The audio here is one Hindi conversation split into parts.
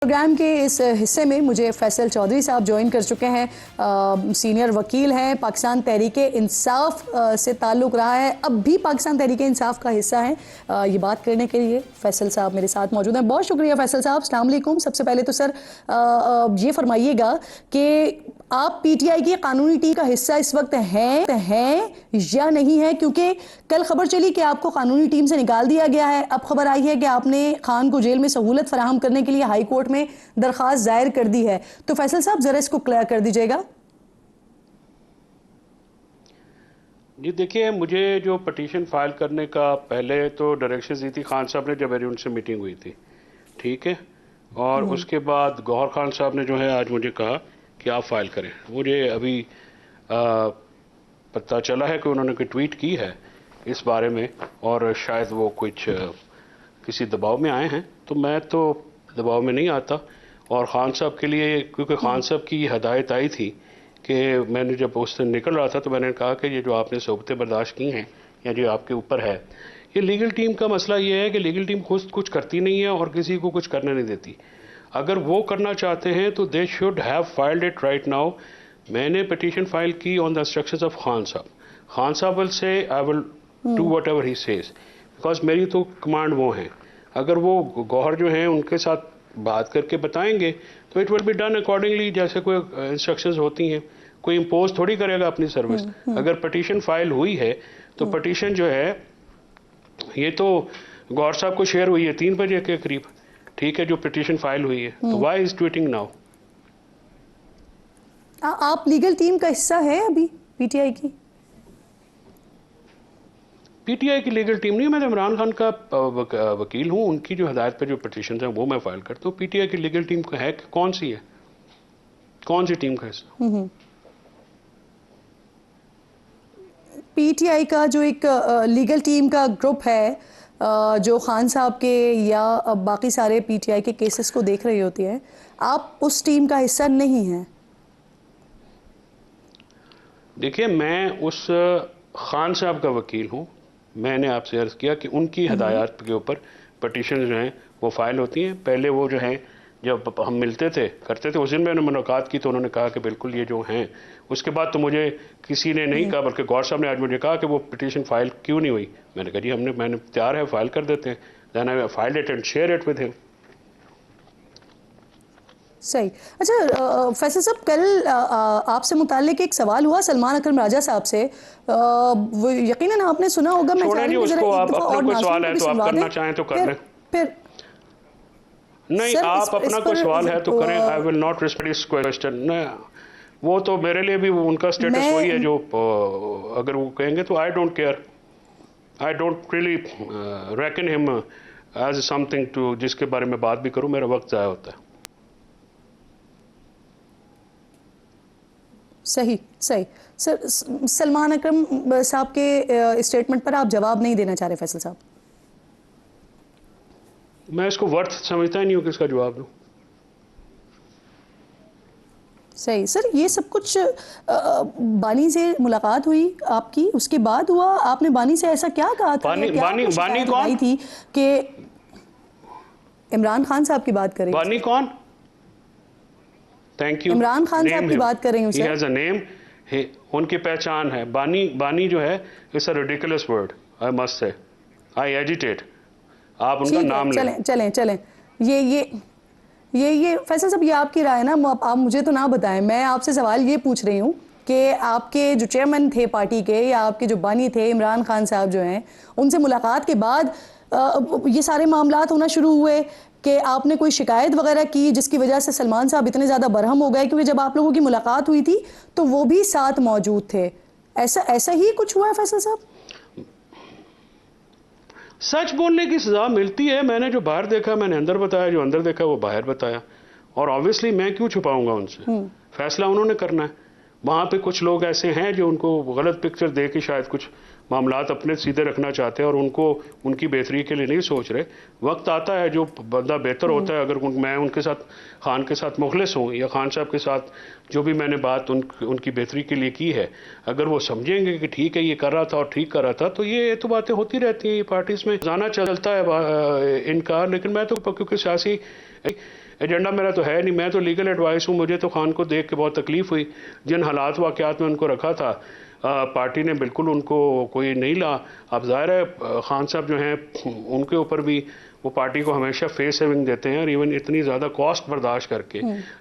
प्रोग्राम के इस हिस्से में मुझे फैसल चौधरी साहब ज्वाइन कर चुके हैं। सीनियर वकील हैं, पाकिस्तान तहरीके इंसाफ से ताल्लुक़ रहा है, अब भी पाकिस्तान तहरीके इंसाफ का हिस्सा हैं। ये बात करने के लिए फैसल साहब मेरे साथ मौजूद हैं। बहुत शुक्रिया फैसल साहब। अस्सलाम वालेकुम। सबसे पहले तो सर ये फरमाइएगा कि आप पीटीआई की कानूनी टीम का हिस्सा इस वक्त हैं या नहीं है, क्योंकि कल खबर चली कि आपको कानूनी टीम से निकाल दिया गया है। अब खबर आई है कि आपने खान को जेल में सहूलत फराहम करने के लिए हाई कोर्ट में दरखास्त दायर कर दी है। तो फैसल साहब जरा इसको क्लियर कर दीजिएगा। जी देखिए, मुझे जो पटिशन फाइल करने का पहले तो डायरेक्शन दी थी खान साहब ने जब मेरी उनसे मीटिंग हुई थी, ठीक है, और उसके बाद गौहर खान साहब ने जो है आज मुझे कहा कि आप फाइल करें। मुझे अभी पता चला है कि उन्होंने कोई ट्वीट की है इस बारे में और शायद वो कुछ किसी दबाव में आए हैं, तो मैं तो दबाव में नहीं आता। और ख़ान साहब के लिए, क्योंकि ख़ान साहब की हदायत आई थी कि मैंने जब उस दिन निकल रहा था तो मैंने कहा कि ये जो आपने सोबतें बर्दाश्त की हैं या जो आपके ऊपर है, ये लीगल टीम का मसला ये है कि लीगल टीम खुद कुछ करती नहीं है और किसी को कुछ करने नहीं देती। अगर वो करना चाहते हैं तो they should have filed it right now. मैंने पिटीशन फाइल की on the instructions of Khan साहब। खान साहब will say I will do what ever he says, because मेरी तो कमांड वो हैं। अगर वो गौहर जो हैं उनके साथ बात करके बताएंगे तो it will be done accordingly, जैसे कोई इंस्ट्रक्शंस होती हैं। कोई इम्पोज थोड़ी करेगा अपनी सर्विस। अगर पटिशन फाइल हुई है तो पटिशन जो है ये तो गौहर साहब को शेयर हुई है 3 बजे के करीब, ठीक है, जो पिटीशन फाइल हुई है। तो व्हाई इज ट्वीटिंग नाउ? आप लीगल टीम का हिस्सा है अभी पीटीआई की? पीटीआई की लीगल टीम नहीं, मैं तो इमरान खान का वकील हूं। उनकी जो हदायत पे जो पिटीशन है वो मैं फाइल करता हूँ। पीटीआई की लीगल टीम है कौन सी है, कौन सी टीम का हिस्सा? पीटीआई का जो एक लीगल टीम का ग्रुप है जो खान साहब के या बाकी सारे पीटीआई के केसेस को देख रही होती है, आप उस टीम का हिस्सा नहीं हैं? देखिए, मैं उस खान साहब का वकील हूँ। मैंने आपसे अर्ज़ किया कि उनकी हदायत के ऊपर पटिशन जो हैं वो फाइल होती हैं। पहले वो जो हैं जब हम मिलते थे करते थे, उस दिन मैंने मुलाकात की तो उन्होंने कहा कि बिल्कुल ये जो हैं। उसके बाद तो मुझे किसी ने नहीं कहा, बल्कि गौर साहब ने आज मुझे कहा कि वो पिटीशन फाइल क्यों नहीं हुई। मैंने कहा जी मैंने तैयार है, फाइल कर देते हैं। Then I filed it and share it with him. सही। अच्छा फैसल साहब, कल आपसे मुताल्लिक एक सवाल हुआ सलमान अकरम राजा साहब से। वो यकीनन आपने सुना होगा। मैं चाह रही हूं उसको आप अपना कोई सवाल है तो आप करना चाहें तो कर लें। फिर नहीं, आप अपना कोई सवाल है तो करें। I will not respect this question. वो तो मेरे लिए भी उनका स्टेटस वही है जो अगर वो कहेंगे तो I don't care. I don't really reckon him as something to जिसके बारे में बात भी करूं, मेरा वक्त ज़ाया होता है। सही सही। सर, सलमान अकरम साहब के स्टेटमेंट पर आप जवाब नहीं देना चाह रहे फैसल साहब? मैं इसको वर्थ समझता ही नहीं हूँ कि इसका जवाब दूं। सही। सर, ये सब कुछ बानी से मुलाकात हुई आपकी, उसके बाद हुआ? आपने बानी से ऐसा क्या कहा था? बानी कौन थी कि इमरान खान साहब की बात करें? बानी कौन? Thank you. इमरान खान साहब की बात कर रही हूँ सर। नेम, उनकी पहचान है बानी। बानी जो है it's a ridiculous word, I must say. I agitate. आप उनका नाम लें। चलें। ये फैसल साहब, ये आपकी राय ना, आप मुझे तो ना बताएं। मैं आपसे सवाल ये पूछ रही हूँ कि आपके जो चेयरमैन थे पार्टी के या आपके जो बानी थे इमरान खान साहब जो हैं, उनसे मुलाकात के बाद ये सारे मामलात होना शुरू हुए कि आपने कोई शिकायत वगैरह की जिसकी वजह से सलमान साहब इतने ज़्यादा बरहम हो गए, क्योंकि जब आप लोगों की मुलाकात हुई थी तो वो भी साथ मौजूद थे। ऐसा ही कुछ हुआ है फैसल साहब? सच बोलने की सजा मिलती है। मैंने जो बाहर देखा मैंने अंदर बताया, जो अंदर देखा वो बाहर बताया। और ऑब्वियसली मैं क्यों छुपाऊंगा उनसे? फैसला उन्होंने करना है। वहाँ पे कुछ लोग ऐसे हैं जो उनको गलत पिक्चर दे के शायद कुछ मामलात अपने सीधे रखना चाहते हैं और उनको उनकी बेहतरी के लिए नहीं सोच रहे। वक्त आता है जो बंदा बेहतर होता है। अगर मैं उनके साथ, खान के साथ मुखलिस हूँ या खान साहब के साथ जो भी मैंने बात उनकी बेहतरी के लिए की है, अगर वो समझेंगे कि ठीक है ये कर रहा था और ठीक कर रहा था, तो ये तो बातें होती रहती हैं। पार्टीज में जाना चलता है इनका। लेकिन मैं तो क्योंकि सियासी एजेंडा मेरा तो है नहीं, मैं तो लीगल एडवाइस हूँ। मुझे तो खान को देख के बहुत तकलीफ हुई, जिन हालात वाक़यात में उनको रखा था पार्टी ने बिल्कुल उनको कोई नहीं ला। अब ज़ाहिर है खान साहब जो हैं उनके ऊपर भी वो पार्टी को हमेशा फेस सेविंग देते हैं, और इवन इतनी ज़्यादा कॉस्ट बर्दाश्त करके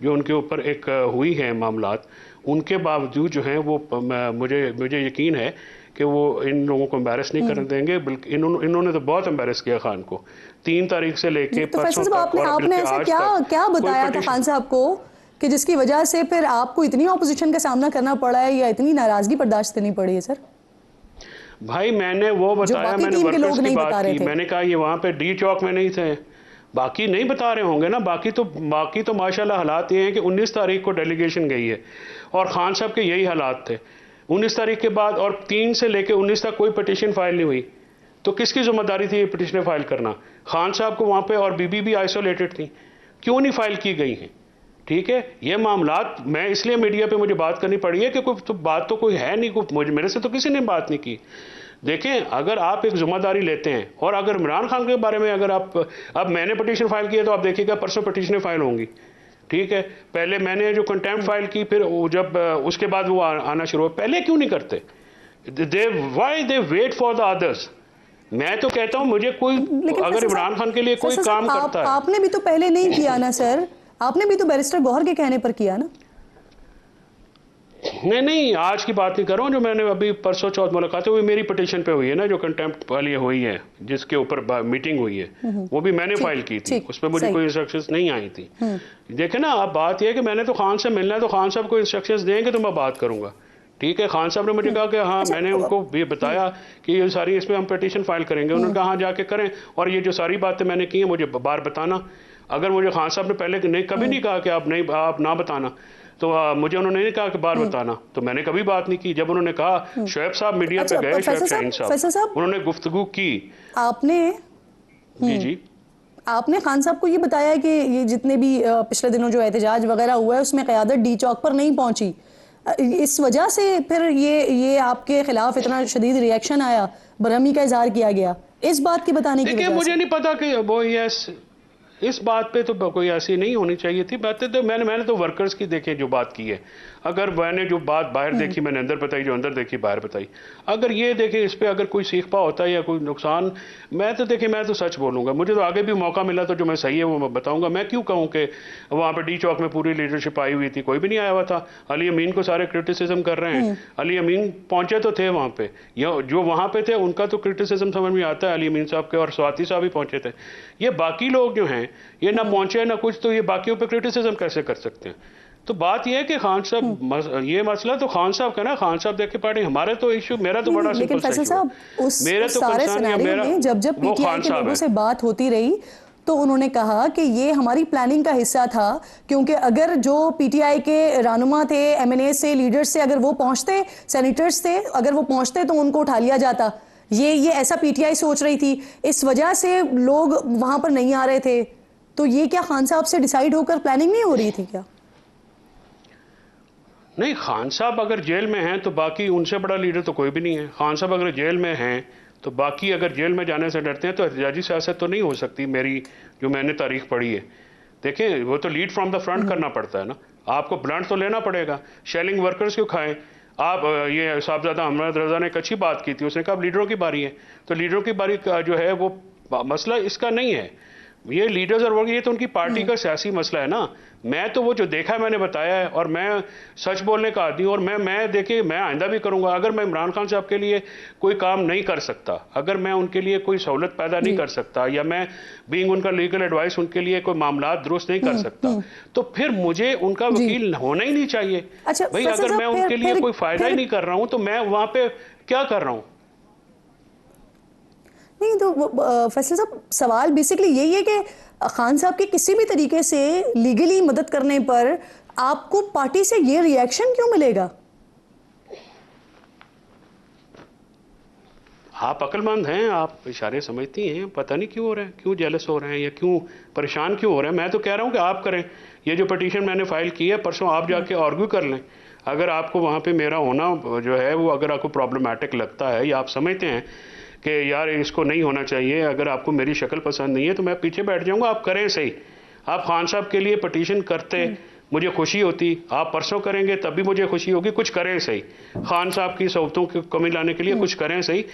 जो उनके ऊपर एक हुई है मामलात, उनके बावजूद जो है वो मुझे यकीन है कि वो इन लोगों को एम्बेरस नहीं करने देंगे। बल्कि इन्होंने तो बहुत एम्बेरस किया खान को 3 तारीख से लेके तो परसों फैसल साहब तक, और आपने ऐसा आज क्या तक क्या कोई बताया था petition- खान साहब को कि जिसकी वजह से फिर आपको इतनी ऑपोजिशन का सामना करना पड़ा है या इतनी नाराजगी बर्दाश्त करनी पड़ी है सर? भाई मैंने वो बताया, बाकी मैंने टीम के वर्कर्स लोग की नहीं बात बता रहे की, थे। मैंने कहा ये वहाँ पे डी चौक में नहीं थे, बाकी नहीं बता रहे होंगे ना। बाकी तो माशाल्लाह हालात ये हैं कि 19 तारीख को डेलीगेशन गई है और खान साहब के यही हालात थे। 19 तारीख के बाद और 3 से लेकर 19 तक कोई पिटीशन फाइल नहीं हुई, तो किसकी जिम्मेदारी थी ये पिटीशन फाइल करना? खान साहब को वहाँ पे, और बीबी भी आइसोलेटेड थी, क्यों नहीं फाइल की गई हैं? ठीक है, ये मामलात मैं इसलिए मीडिया पे मुझे बात करनी पड़ी है कि कोई तो बात तो कोई है नहीं, कोई मेरे से तो किसी ने बात नहीं की। देखें, अगर आप एक जिम्मेदारी लेते हैं, और अगर इमरान खान के बारे में अगर आप, अब मैंने पिटीशन फाइल किया तो आप देखिएगा परसों पिटीशनें फाइल होंगी, ठीक है। पहले मैंने जो कंटेम्प्ट फाइल की, फिर जब उसके बाद वो आना शुरू हुआ, पहले क्यों नहीं करते? Why they wait for the others? मैं तो कहता हूँ मुझे कोई, अगर इमरान खान के लिए कोई काम करता है। आपने भी तो पहले नहीं किया ना सर, आपने भी तो बैरिस्टर गौहर के कहने पर किया ना। नहीं, आज की बात नहीं कर रहा हूँ, जो मैंने अभी परसों चौथ मुलाकात हुई मेरी पिटीशन पे हुई है ना, जो कंटेम्प्ट वाली हुई है, जिसके ऊपर मीटिंग हुई है, वो भी मैंने फाइल की थी, उस पर मुझे कोई इंस्ट्रक्शंस नहीं आई थी। देखे ना, अब बात यह है कि मैंने तो खान से मिलना है, तो खान साहब को इंस्ट्रक्शंस देंगे तो मैं बात करूंगा, ठीक है। खान साहब ने मुझे कहा कि हाँ, मैंने उनको ये बताया कि ये सारी इसमें हम पिटीशन फाइल करेंगे, उन्होंने कहा हाँ जाके करें, और ये जो सारी बातें मैंने की हैं मुझे बार बताना। अगर मुझे खान साहब ने पहले नहीं, कभी नहीं कहा कि आप ना बताना, तो मुझे उन्होंने नहीं कहा कि बार बताना, तो मैंने कभी बात नहीं की। जब उन्होंने कहा, शोएब साहब मीडिया पे गए, शोएब शाहीन साहब, उन्होंने गुफ्तगू की, आपने जी आपने खान साहब को ये बताया कि ये जितने भी पिछले दिनों जो एहतजाज वगैरह हुआ है उसमें क़यादत डी चौक पर नहीं पहुंची, इस वजह से फिर ये आपके खिलाफ इतना शदीद रिएक्शन आया, बरहमी का इजहार किया गया, इस बात की बताने की वजह से? मुझे नहीं पता कि वो इस बात पे तो कोई ऐसी नहीं होनी चाहिए थी बातें। तो मैंने तो वर्कर्स की देखे जो बात की है, अगर मैंने जो बात बाहर देखी मैंने अंदर बताई, जो अंदर देखी बाहर बताई। अगर ये देखे इस पे अगर कोई सीखपा होता है या कोई नुकसान, मैं तो सच बोलूँगा। मुझे तो आगे भी मौका मिला तो जो मैं सही है वो मैं बताऊँगा। मैं क्यों कहूँ कि वहाँ पर डी चौक में पूरी लीडरशिप आई हुई थी, कोई भी नहीं आया हुआ था। अली अमीन को सारे क्रिटिसिज्म कर रहे हैं, अली अमीन पहुँचे तो थे वहाँ पे, जो वहाँ पे थे उनका तो क्रिटिसिज्म समझ में आता है, अली अमीन साहब के, और स्वाति साहब भी पहुँचे थे। ये बाकी लोग जो हैं ये ना पहुँचे ना कुछ, तो ये बाकियों पे क्रिटिसिज्म कैसे कर सकते हैं? तो बात यह है कि खान साहब, ये मसला तो खान साहब का ना, खान साहब देख के पार्टी, हमारे तो इशू, मेरा तो बड़ा लेकिन फैसल साहब उस सारे सिनेरियो में जब पीटीआई के लोगों से बात होती रही तो उन्होंने कहा कि ये हमारी प्लानिंग का हिस्सा था, क्योंकि अगर जो पीटीआई के रहनुमा थे, एमएनए से, लीडर्स से, अगर वो पहुंचते, सेनेटर्स थे, अगर वो पहुंचते तो उनको उठा लिया जाता। ये ऐसा पीटीआई सोच रही थी, इस वजह से लोग वहां पर नहीं आ रहे थे। तो ये क्या खान साहब से डिसाइड होकर प्लानिंग नहीं हो रही थी क्या? नहीं, खान साहब अगर जेल में हैं तो बाकी उनसे बड़ा लीडर तो कोई भी नहीं है। खान साहब अगर जेल में हैं तो बाकी अगर जेल में जाने से डरते हैं तो एहतजाजी सियासत तो नहीं हो सकती। मेरी जो मैंने तारीख पढ़ी है, देखें, वो तो लीड फ्रॉम द फ्रंट करना पड़ता है ना, आपको ब्लंट तो लेना पड़ेगा। शेलिंग वर्कर्स क्यों खाएं आप? ये साहबजादा अहमद रजा ने एक अच्छी बात की थी, उसने कहा लीडरों की बारी है, तो लीडरों की बारी का जो है वो मसला इसका नहीं है। ये लीडर्स और वर्ग, ये तो उनकी पार्टी का सियासी मसला है ना। मैं तो वो जो देखा है मैंने बताया है, और मैं सच बोलने का आदमी हूँ, और मैं देखिए, मैं आइंदा भी करूँगा। अगर मैं इमरान खान साहब के लिए कोई काम नहीं कर सकता, अगर मैं उनके लिए कोई सहूलत पैदा नहीं कर सकता, या मैं बीइंग उनका लीगल एडवाइस उनके लिए कोई मामला दुरुस्त नहीं कर सकता, तो फिर मुझे उनका वकील होना ही नहीं चाहिए। अच्छा, भाई अगर मैं उनके लिए कोई फायदा ही नहीं कर रहा हूँ तो मैं वहाँ पे क्या कर रहा हूँ? नहीं तो फैसल साहब, सवाल बेसिकली यही है कि खान साहब के किसी भी तरीके से लीगली मदद करने पर आपको पार्टी से ये रिएक्शन क्यों मिलेगा? आप अक्लमंद हैं, आप इशारे समझती हैं, पता नहीं क्यों हो रहे हैं, क्यों जेलस हो रहे हैं या क्यों परेशान क्यों हो रहे हैं। मैं तो कह रहा हूं कि आप करें। ये जो पिटीशन मैंने फाइल की है, परसों आप जाके आर्ग्यू कर लें। अगर आपको वहाँ पे मेरा होना जो है वो, अगर आपको प्रॉब्लमैटिक लगता है या आप समझते हैं कि यार इसको नहीं होना चाहिए, अगर आपको मेरी शक्ल पसंद नहीं है, तो मैं पीछे बैठ जाऊँगा। आप करें सही, आप खान साहब के लिए पटिशन करते, मुझे खुशी होती। आप परसों करेंगे तब भी मुझे खुशी होगी। कुछ करें सही, खान साहब की सहूलतों की कमी लाने के लिए कुछ करें सही।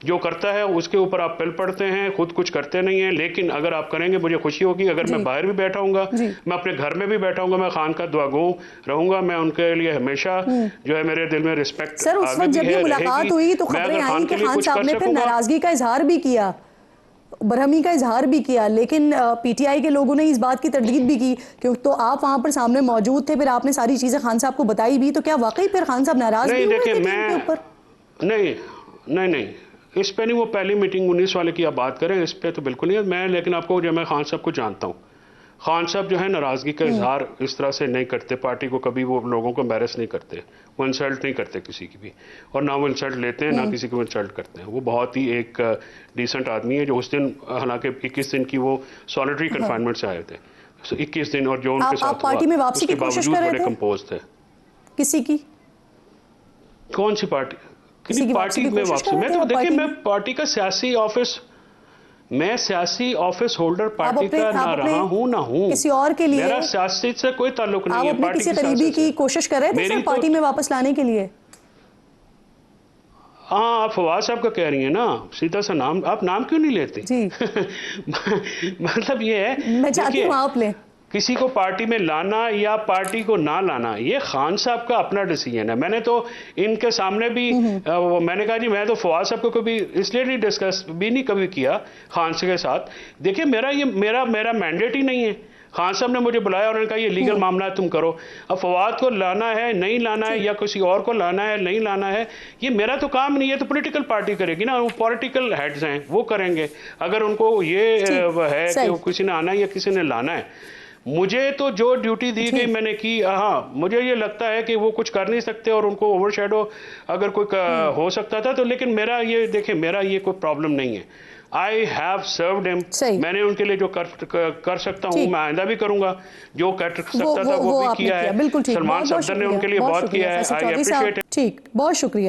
जो करता है उसके ऊपर आप पिल पड़ते हैं, खुद कुछ करते नहीं हैं। लेकिन अगर आप करेंगे मुझे खुशी होगी। अगर मैं बाहर भी बैठा हूँगा, मैं अपने घर में भी बैठा हूँगा, मैं खान का दुआगो रहूंगा। मैं उनके लिए हमेशा जो है मेरे दिल में रिस्पेक्ट। सर उस वक्त जब ये मुलाकात हुई तो खबरें आई कि खान साहब ने फिर नाराजगी का इजहार भी किया, बरहमी का इजहार भी किया, लेकिन पीटीआई के लोगों ने इस बात की तरदीद भी की क्योंकि तो आप वहां पर सामने मौजूद थे, फिर आपने सारी चीजें खान साहब को बताई भी, तो क्या वाकई फिर खान साहब नाराज भी हुए थे इनके ऊपर? नहीं, इस पे नहीं। वो पहली मीटिंग 19 वाले की आप बात करें, इस पे तो बिल्कुल नहीं है मैं। लेकिन आपको जो मैं खान साहब को जानता हूँ, खान साहब जो है नाराज़गी का इजहार इस तरह से नहीं करते। पार्टी को कभी वो लोगों को एम्बैरेस नहीं करते, वो इंसल्ट नहीं करते किसी की भी, और ना वो इंसल्ट लेते हैं ना किसी को इंसल्ट करते हैं। वो बहुत ही एक डिसेंट आदमी है। जो उस दिन हालांकि 21 दिन की वो सॉलिटरी कन्फाइनमेंट से आए थे, 21 दिन, और जो उनके साथ पार्टी में वापसी की कोशिश कर रहे थे? बड़े कंपोज थे। किसी की? कौन सी पार्टी? किसी पार्टी में वापसी? मैं तो देखिए, मैं पार्टी का सियासी ऑफिस, मैं सियासी ऑफिस होल्डर पार्टी का ना रहा हूं ना हूं। किसी और के लिए मेरा सियासी से कोई ताल्लुक नहीं है। आप अपने किसी करीबी की कोशिश कर रहे थे सर पार्टी में वापस लाने के लिए? हाँ, आप फवाद साहब का कह रही हैं ना, सीधा सा नाम, आप नाम क्यों नहीं लेते जी। मतलब ये है, मैं चाहती हूँ आप लें। किसी को पार्टी में लाना या पार्टी को ना लाना, ये खान साहब का अपना डिसीजन है। मैंने तो इनके सामने भी मैंने कहा जी, मैं तो फवाद साहब को कभी इसलिए नहीं डिस्कस भी नहीं कभी किया खान साहब के साथ। देखिए, मेरा मैंडेट ही नहीं है। खान साहब ने मुझे बुलाया और उन्होंने कहा ये लीगल मामला तुम करो। अब फवाद को लाना है नहीं लाना है, या किसी और को लाना है नहीं लाना है, ये मेरा तो काम नहीं है। तो पॉलिटिकल पार्टी करेगी ना, वो पॉलिटिकल हेड्स हैं, वो करेंगे। अगर उनको ये है कि किसी ने आना है या किसी ने लाना है, मुझे तो जो ड्यूटी दी गई मैंने की। हाँ, मुझे ये लगता है कि वो कुछ कर नहीं सकते और उनको ओवरशैडो अगर कोई हो सकता था तो। लेकिन मेरा ये देखिए, मेरा ये कोई प्रॉब्लम नहीं है। I have served him. मैंने उनके लिए जो कर सकता हूँ मैं आइंदा भी करूंगा। जो कर सकता था वो भी किया है। बिल्कुल ठीक। सलमान सफदर ने उनके लिए बहुत किया है। I appreciate. ठीक, बहुत शुक्रिया।